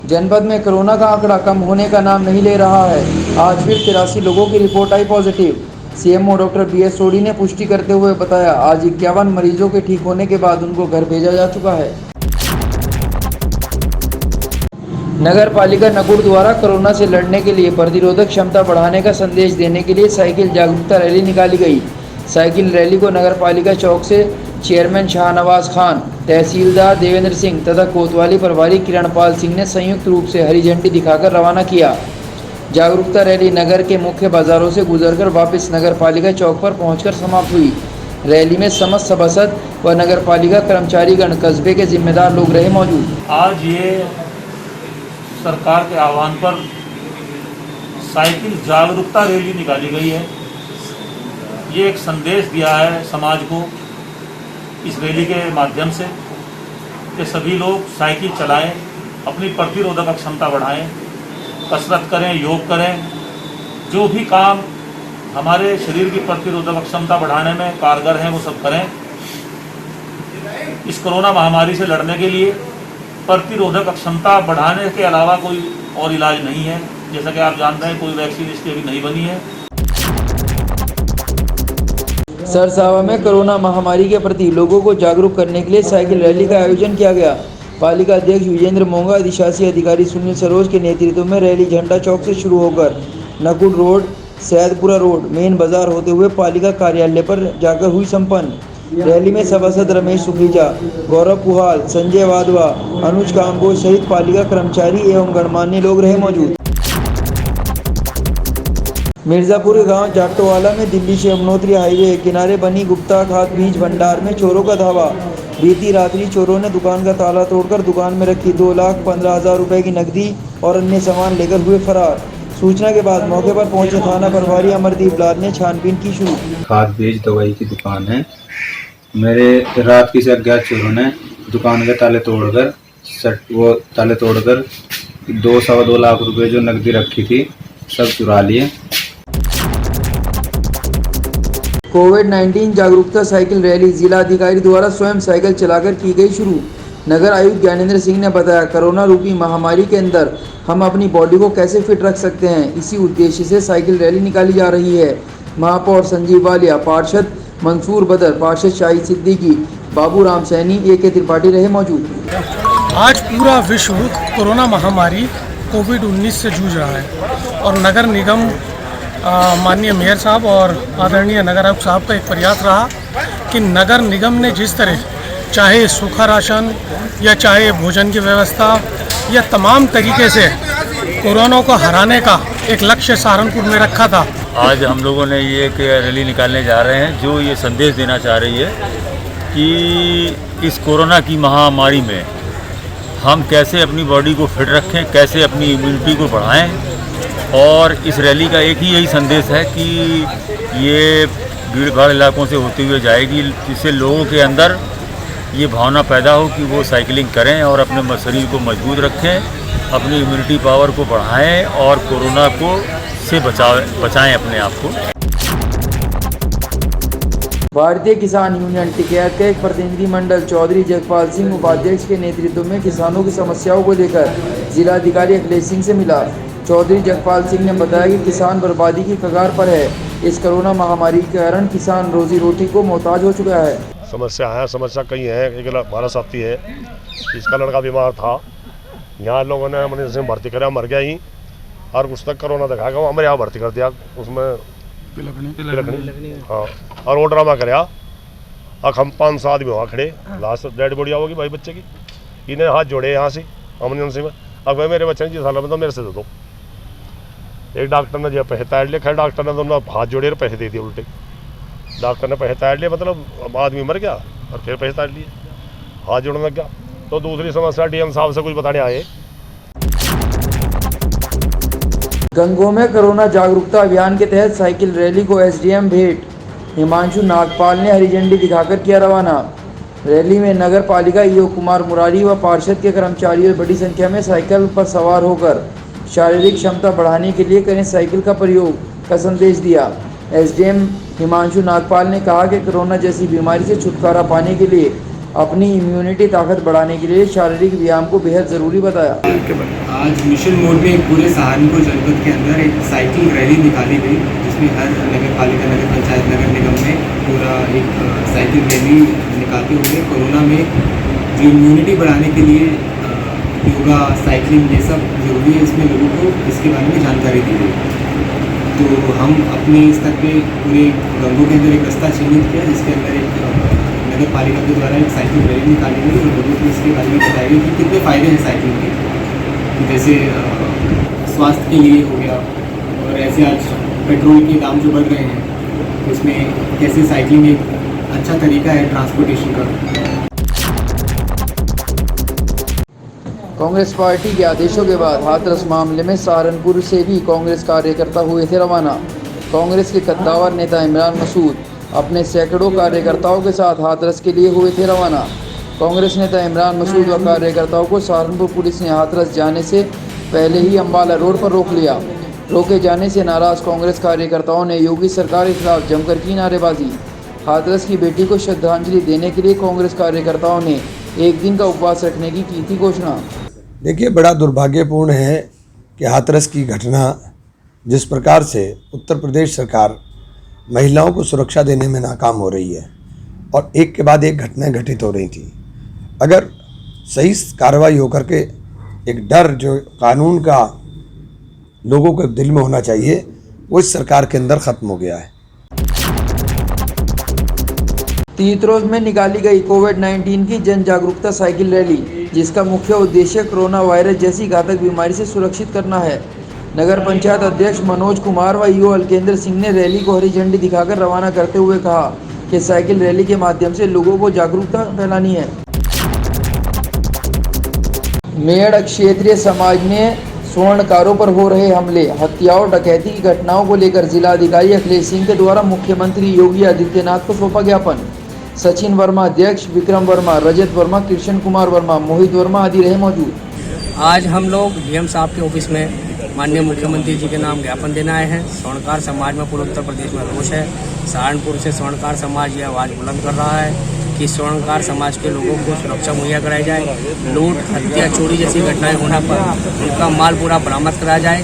जनपद में कोरोना का आंकड़ा कम होने का नाम नहीं ले रहा है। आज फिर 83 लोगों की रिपोर्ट आई पॉजिटिव। सीएमओ डॉक्टर बीएस सोडी ने पुष्टि करते हुए बताया, आज 51 मरीजों के ठीक होने के बाद उनको घर भेजा जा चुका है। नगर पालिका नकुड़ द्वारा कोरोना से लड़ने के लिए प्रतिरोधक क्षमता बढ़ाने का संदेश देने के लिए साइकिल जागरूकता रैली निकाली गई। साइकिल रैली को नगर पालिका चौक से चेयरमैन शाहनवाज खान, तहसीलदार देवेंद्र सिंह तथा कोतवाली प्रभारी किरणपाल सिंह ने संयुक्त रूप से हरी झंडी दिखाकर रवाना किया। जागरूकता रैली नगर के मुख्य बाजारों से गुजरकर वापस नगर पालिका चौक पर पहुंचकर समाप्त हुई। रैली में समस्त सभासद व नगर पालिका कर्मचारीगण, कस्बे के जिम्मेदार लोग रहे मौजूद। आज ये सरकार के आह्वान पर साइकिल जागरूकता रैली निकाली गई है। ये एक संदेश दिया है समाज को इस रैली के माध्यम से कि सभी लोग साइकिल चलाएं, अपनी प्रतिरोधक क्षमता बढ़ाएं, कसरत करें, योग करें, जो भी काम हमारे शरीर की प्रतिरोधक क्षमता बढ़ाने में कारगर हैं वो सब करें। इस कोरोना महामारी से लड़ने के लिए प्रतिरोधक क्षमता बढ़ाने के अलावा कोई और इलाज नहीं है। जैसा कि आप जानते हैं, कोई वैक्सीन इसकी अभी नहीं बनी है। सरसावा में कोरोना महामारी के प्रति लोगों को जागरूक करने के लिए साइकिल रैली का आयोजन किया गया। पालिका अध्यक्ष विजेंद्र मोंगा, अधिशासी अधिकारी सुनील सरोज के नेतृत्व में रैली झंडा चौक से शुरू होकर नकुड़ रोड, सैदपुरा रोड, मेन बाजार होते हुए पालिका कार्यालय पर जाकर हुई संपन्न। रैली में सभासद रमेश सुखीजा, गौरव पुहाल, संजय वाधवा, अनुज काम्बोज सहित पालिका कर्मचारी एवं गणमान्य लोग रहे मौजूद। मिर्जापुर गांव जाटोवाला में दिल्ली से यमुनोत्री हाईवे किनारे बनी गुप्ता खाद बीज भंडार में चोरों का धावा। बीती रात्रि चोरों ने दुकान का ताला तोड़कर दुकान में रखी 2,15,000 रुपए की नकदी और अन्य सामान लेकर हुए फरार। सूचना के बाद मौके पर पहुंचे थाना प्रभारी अमरदीप लाल ने छानबीन की शुरू। खाद बीज दवाई की दुकान है। मेरे रात की से अज्ञात चोरों ने दुकान के ताले तोड़कर 2-2.25 लाख रुपए जो नकदी रखी थी सब चुरा लिए। कोविड-19 जागरूकता साइकिल रैली जिला अधिकारी द्वारा स्वयं साइकिल चलाकर की गई शुरू। नगर आयुक्त ज्ञानेंद्र सिंह ने बताया, कोरोना रूपी महामारी के अंदर हम अपनी बॉडी को कैसे फिट रख सकते हैं, इसी उद्देश्य से साइकिल रैली निकाली जा रही है। महापौर संजीव वालिया, पार्षद मंसूर बदर, पार्षद शाहिद सिद्दीकी, बाबू राम सैनी, ए.के. त्रिपाठी रहे मौजूद। आज पूरा विश्व कोरोना महामारी कोविड-19 से जूझ रहा है और नगर निगम माननीय मेयर साहब और आदरणीय नगर आयुक्त साहब का एक प्रयास रहा कि नगर निगम ने जिस तरह चाहे सूखा राशन या चाहे भोजन की व्यवस्था या तमाम तरीके से कोरोना को हराने का एक लक्ष्य सहारनपुर में रखा था। आज हम लोगों ने ये एक रैली निकालने जा रहे हैं जो ये संदेश देना चाह रही है कि इस कोरोना की महामारी में हम कैसे अपनी बॉडी को फिट रखें, कैसे अपनी इम्यूनिटी को बढ़ाएं। और इस रैली का एक ही यही संदेश है कि ये भीड़ भाड़ इलाकों से होते हुए जाएगी, जिससे लोगों के अंदर ये भावना पैदा हो कि वो साइकिलिंग करें और अपने शरीर को मजबूत रखें, अपनी इम्यूनिटी पावर को बढ़ाएं और कोरोना को से बचाएं अपने आप को। भारतीय किसान यूनियन टिकैत का एक प्रतिनिधि मंडल चौधरी जगपाल सिंह उपाध्यक्ष के नेतृत्व में किसानों की समस्याओं को लेकर जिलाधिकारी अखिलेश सिंह से मिला। चौधरी जगपाल सिंह ने बताया कि किसान बर्बादी की कगार पर है। इस कोरोना महामारी के कारण किसान रोजी रोटी को मोहताज हो चुका है। समस्या कई है। एक हमारा साथी है, इसका लड़का बीमार था, यहाँ लोगों ने एमरजेंसी में भर्ती कराया, मर गया ही, और उस तक कोरोना दिखाएगा वो हमारे यहाँ भर्ती कर दिया, उसमें तिलकनी हाँ, और वो ड्रामा कराया। अब हम 5 आदमी वहाँ खड़े, लास्ट डेड बॉडी आओगी भाई बच्चे की, इन्हें हाथ जोड़े यहाँ से एमरजेंसी में। अब भाई मेरे बच्चे ने 10 साल में तो मेरे से दे दो। एक डॉक्टर ने जो पैसे तैयार लिए, खैर डॉक्टर ने तो हाथ जोड़े और पैसे दे दिए उल्टे। डॉक्टर ने पैसे तैयार लिए, मतलब आदमी मर गया और फिर पैसे तैयार लिए, हाथ जोड़ने लग गया। तो दूसरी समस्या डीएम साहब से कुछ बताने आए। गंगों में कोरोना जागरूकता अभियान के तहत साइकिल रैली को एसडीएम भेंट हिमांशु नागपाल ने हरी झंडी दिखाकर किया रवाना। रैली में नगर पालिका ईओ कुमार मुरारी व पार्षद के कर्मचारी बड़ी संख्या में साइकिल पर सवार होकर शारीरिक क्षमता बढ़ाने के लिए करें साइकिल का प्रयोग का संदेश दिया। एसडीएम हिमांशु नागपाल ने कहा कि कोरोना जैसी बीमारी से छुटकारा पाने के लिए अपनी इम्यूनिटी ताकत बढ़ाने के लिए शारीरिक व्यायाम को बेहद ज़रूरी बताया। आज मिशन मोड में पूरे सहारनपुर जनपद के अंदर एक साइकिल रैली निकाली गई, जिसमें हर नगर पालिका, नगर पंचायत, नगर निगम में पूरा एक साइकिल रैली निकालते हुए कोरोना में जो इम्यूनिटी बढ़ाने के लिए योगा, साइकिलिंग ये सब जरूरी है, इसमें लोगों को इसके बारे में जानकारी दी गई। तो हम अपने स्तर पे पूरे गंगों के अंदर एक रास्ता चिन्हित किया, जिसके अंदर एक नगर पालिका के द्वारा एक साइकिल रैली निकाली गई और लोगों को इसके बारे में बताया गया कि कितने फ़ायदे हैं साइकिल के, जैसे स्वास्थ्य के लिए हो गया, और ऐसे आज पेट्रोल के दाम जो बढ़ रहे हैं उसमें कैसे साइकिलिंग एक अच्छा तरीका है ट्रांसपोर्टेशन का। कांग्रेस पार्टी के आदेशों के बाद हाथरस मामले में सहारनपुर से भी कांग्रेस कार्यकर्ता हुए थे रवाना। कांग्रेस के कद्दावर नेता इमरान मसूद अपने सैकड़ों कार्यकर्ताओं के साथ हाथरस के लिए हुए थे रवाना। कांग्रेस नेता इमरान मसूद व कार्यकर्ताओं को सहारनपुर पुलिस ने हाथरस जाने से पहले ही अम्बाला रोड पर रोक लिया। रोके जाने से नाराज कांग्रेस कार्यकर्ताओं ने योगी सरकार के खिलाफ जमकर की नारेबाजी। हाथरस की बेटी को श्रद्धांजलि देने के लिए कांग्रेस कार्यकर्ताओं ने एक दिन का उपवास रखने की थी घोषणा। देखिए, बड़ा दुर्भाग्यपूर्ण है कि हाथरस की घटना, जिस प्रकार से उत्तर प्रदेश सरकार महिलाओं को सुरक्षा देने में नाकाम हो रही है और एक के बाद एक घटनाएं घटित हो रही थी। अगर सही कार्रवाई होकर के एक डर जो कानून का लोगों के दिल में होना चाहिए, वो इस सरकार के अंदर ख़त्म हो गया है। तीतरोज में निकाली गई कोविड-19 की जन जागरूकता साइकिल रैली, जिसका मुख्य उद्देश्य कोरोना वायरस जैसी घातक बीमारी से सुरक्षित करना है। नगर पंचायत अध्यक्ष मनोज कुमार व ईओ अलकेंद्र सिंह ने रैली को हरी झंडी दिखाकर रवाना करते हुए कहा कि साइकिल रैली के माध्यम से लोगों को जागरूकता फैलानी है। मेड़ क्षेत्रीय समाज में स्वर्णकारों पर हो रहे हमले, हत्याओं, डकैती की घटनाओं को लेकर जिलाधिकारी अखिलेश सिंह के द्वारा मुख्यमंत्री योगी आदित्यनाथ को सौंपा ज्ञापन। सचिन वर्मा अध्यक्ष, विक्रम वर्मा, रजत वर्मा, कृष्ण कुमार वर्मा, मोहित वर्मा आदि रहे मौजूद। आज हम लोग डीएम साहब के ऑफिस में माननीय मुख्यमंत्री जी के नाम ज्ञापन देने आए हैं। स्वर्णकार समाज में पूरे उत्तर प्रदेश में रोष है। सहारनपुर से स्वर्णकार समाज ये आवाज़ बुलंद कर रहा है कि स्वर्णकार समाज के लोगों को सुरक्षा मुहैया कराई जाए। लूट, हत्या, चोरी जैसी घटनाएं होने पर उनका माल पूरा बरामद कराया जाए।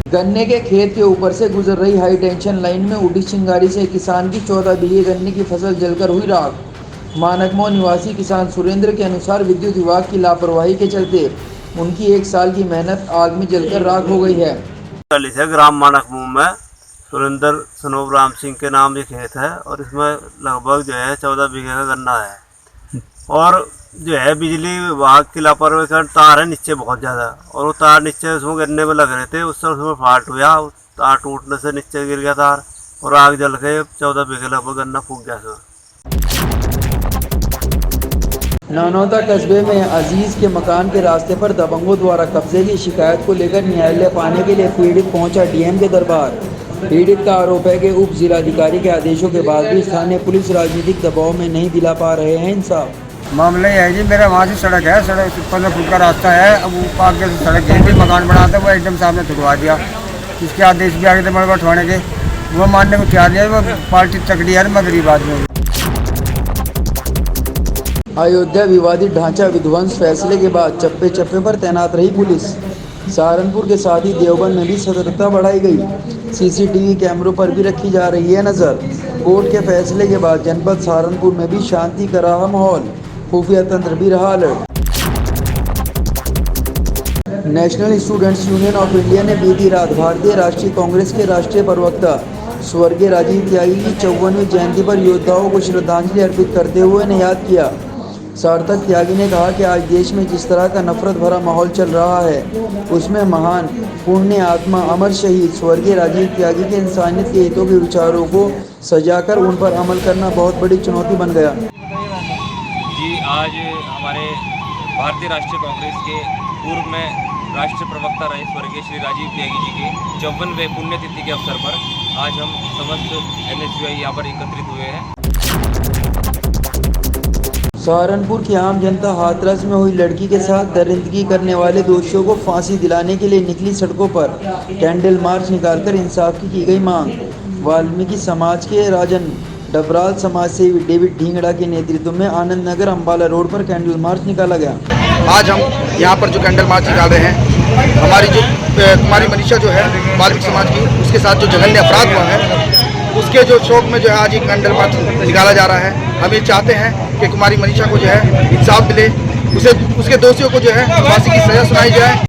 गन्ने के खेत के ऊपर से गुजर रही हाई टेंशन लाइन में उड़ी चिंगारी से किसान की 14 बीघे गन्ने की फसल जलकर हुई राख। मानकमो निवासी किसान सुरेंद्र के अनुसार विद्युत विभाग की लापरवाही के चलते उनकी 1 साल की मेहनत आग में जलकर राख हो गई है। ग्राम मानकमो में सुरेंद्र सनोब राम सिंह के नाम एक खेत है और इसमें लगभग जो है 14 बीघे का गन्ना है, और जो है बिजली विभाग की लापरवाही कारण तार है नीचे बहुत ज़्यादा, और वो तार नीचे उसमें गिरने में लग रहे थे, उससे उसमें फाल्ट हुआ, तार टूटने से नीचे गिर गया तार और आग जल के 14 बीघे लगभग गन्ना फूक गया उसमें। नानौदा कस्बे में अजीज के मकान के रास्ते पर दबंगों द्वारा कब्जे की शिकायत को लेकर न्यायालय पाने के लिए पीड़ित पहुंचा डीएम के दरबार। पीड़ित का आरोप है कि उप जिलाधिकारी के आदेशों के बाद भी स्थानीय पुलिस राजनीतिक दबाव में नहीं दिला पा रहे हैं इंसाफ। मामला ये है जी, मेरा वहाँ से सड़क है, सड़क 15 फुट का रास्ता है। अब वो पाक के सड़क के भी मकान बनाता है, वो एकदम साहब ने छुड़वा दिया। इसके आदेश भी आगे थे मेरे को उठवाने के, वो मानने को तैयार नहीं है। वो पार्टी तकड़ी है, मैं गरीब आदमी हूँ। अयोध्या विवादित ढांचा विध्वंस फैसले के बाद चप्पे चप्पे पर तैनात रही पुलिस। सहारनपुर के साथ ही देवबंद में भी सतर्कता बढ़ाई गई। सीसीटीवी कैमरों पर भी रखी जा रही है नज़र। कोर्ट के फैसले के बाद जनपद सहारनपुर में भी शांति का रहा माहौल, खुफिया तंत्र भी रहा alert. National students union of India ने बीती रात भारतीय राष्ट्रीय कांग्रेस के राष्ट्रीय प्रवक्ता स्वर्गीय राजीव त्यागी की 54वीं जयंती पर योद्धाओं को श्रद्धांजलि अर्पित करते हुए उन्हें याद किया। सार्थक त्यागी ने कहा कि आज देश में जिस तरह का नफरत भरा माहौल चल रहा है, उसमें महान पुण्य आत्मा अमर शहीद स्वर्गीय राजीव त्यागी के इंसानियत के हितों के विचारों को सजाकर उन पर अमल करना बहुत बड़ी चुनौती बन गया। जी, आज हमारे भारतीय राष्ट्रीय कांग्रेस के पूर्व में राष्ट्रीय प्रवक्ता रहे स्वर्गीय श्री राजीव त्यागी जी के 54वें पुण्यतिथि के अवसर पर आज हम समस्त NSUI यहाँ पर एकत्रित हुए हैं। सहारनपुर की आम जनता हाथरस में हुई लड़की के साथ दरिंदगी करने वाले दोषियों को फांसी दिलाने के लिए निकली सड़कों पर कैंडल मार्च निकालकर इंसाफ की गई मांग। वाल्मीकि समाज के राजन डबराल समाज सेवी डेविड ढींगड़ा के नेतृत्व में आनंद नगर अम्बाला रोड पर कैंडल मार्च निकाला गया। आज हम यहाँ पर जो कैंडल मार्च निकाल रहे हैं, हमारी जो कुमारी मनीषा जो है वाल्मीकि समाज की, उसके साथ जो जघन्य अपराध हुआ है, उसके जो शोक में जो है आज एक कैंडल मार्च निकाला जा रहा है। हम ये चाहते हैं कि कुमारी मनीषा को जो है इंसाफ मिले, उसके दोषियों को जो है फांसी की सजा सुनाई जाए।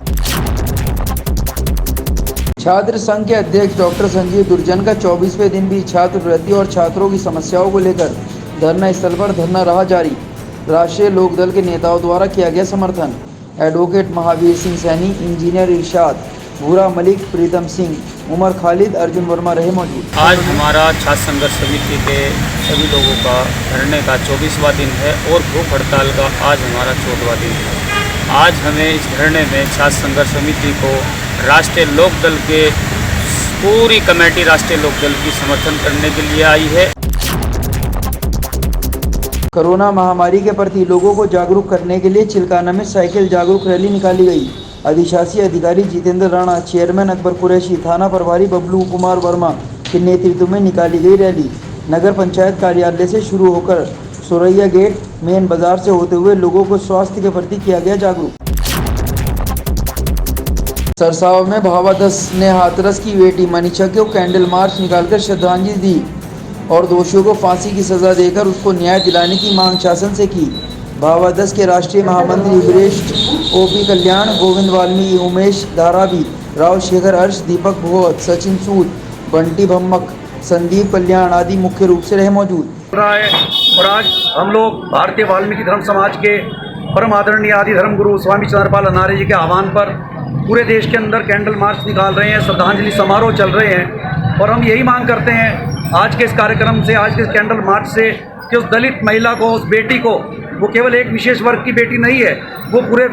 छात्र संघ के अध्यक्ष डॉक्टर संजीव दुर्जन का 24वें दिन भी छात्रवृत्ति और छात्रों की समस्याओं को लेकर धरना स्थल पर धरना रहा जारी। राष्ट्रीय लोकदल के नेताओं द्वारा किया गया समर्थन। एडवोकेट महावीर सिंह सैनी, इंजीनियर इरशाद, भूरा मलिक, प्रीतम सिंह, उमर खालिद, अर्जुन वर्मा रहे मौजूद। आज हमारा छात्र संघर्ष समिति के सभी लोगों का धरने का 24वां दिन है और भूख हड़ताल का आज हमारा 14वां दिन है। आज हमें इस धरने में छात्र संघर्ष समिति को राष्ट्रीय लोकदल के पूरी कमेटी राष्ट्रीय लोकदल की समर्थन करने के लिए आई है। कोरोना महामारी के प्रति लोगों को जागरूक करने के लिए चिल्काना में साइकिल जागरूक रैली निकाली गई। अधिशासी अधिकारी जितेंद्र राणा, चेयरमैन अकबर कुरैशी, थाना प्रभारी बबलू कुमार वर्मा के नेतृत्व में निकाली गई रैली नगर पंचायत कार्यालय से शुरू होकर सुरैया गेट मेन बाजार से होते हुए लोगों को स्वास्थ्य के प्रति किया गया जागरूक। सरसावा में भावादस ने हाथरस की बेटी मनीषा को कैंडल मार्च निकालकर श्रद्धांजलि दी और दोषियों को फांसी की सजा देकर उसको न्याय दिलाने की मांग शासन से की। भावादस के राष्ट्रीय महामंत्री वरिष्ठ ओपी कल्याण, गोविंद वाल्मीकि, उमेश धारावी, राव शेखर हर्ष, दीपक भगवत, सचिन सूद, बंटी भम्मक, संदीप कल्याण आदि मुख्य रूप से रहे मौजूद। और आज हम लोग भारतीय वाल्मीकि धर्म समाज के परम आदरणीय आदि धर्म गुरु स्वामी चंद्रपाल अनार्य जी के आह्वान पर पूरे देश के अंदर कैंडल मार्च निकाल रहे हैं, श्रद्धांजलि समारोह चल रहे हैं और हम यही मांग करते हैं आज के इस कार्यक्रम से, आज के इस कैंडल मार्च से कि उस दलित महिला को, उस बेटी को, वो केवल एक विशेष वर्ग की बेटी नहीं है, वो पूरे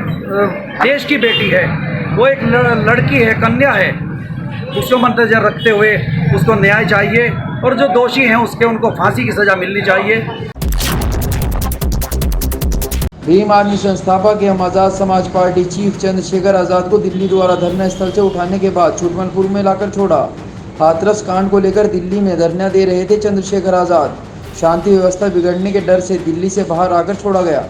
देश की बेटी है, वो एक लड़की है, कन्या है। उसको मद्देनजर रखते हुए उसको न्याय चाहिए और जो दोषी हैं उसके उनको फांसी की सज़ा मिलनी चाहिए। भीम आर्मी संस्थापक एवं आज़ाद समाज पार्टी चीफ चंद्रशेखर आज़ाद को दिल्ली द्वारा धरना स्थल से उठाने के बाद छुटमलपुर में लाकर छोड़ा। हाथरस कांड को लेकर दिल्ली में धरना दे रहे थे चंद्रशेखर आज़ाद। शांति व्यवस्था बिगड़ने के डर से दिल्ली से बाहर आकर छोड़ा गया।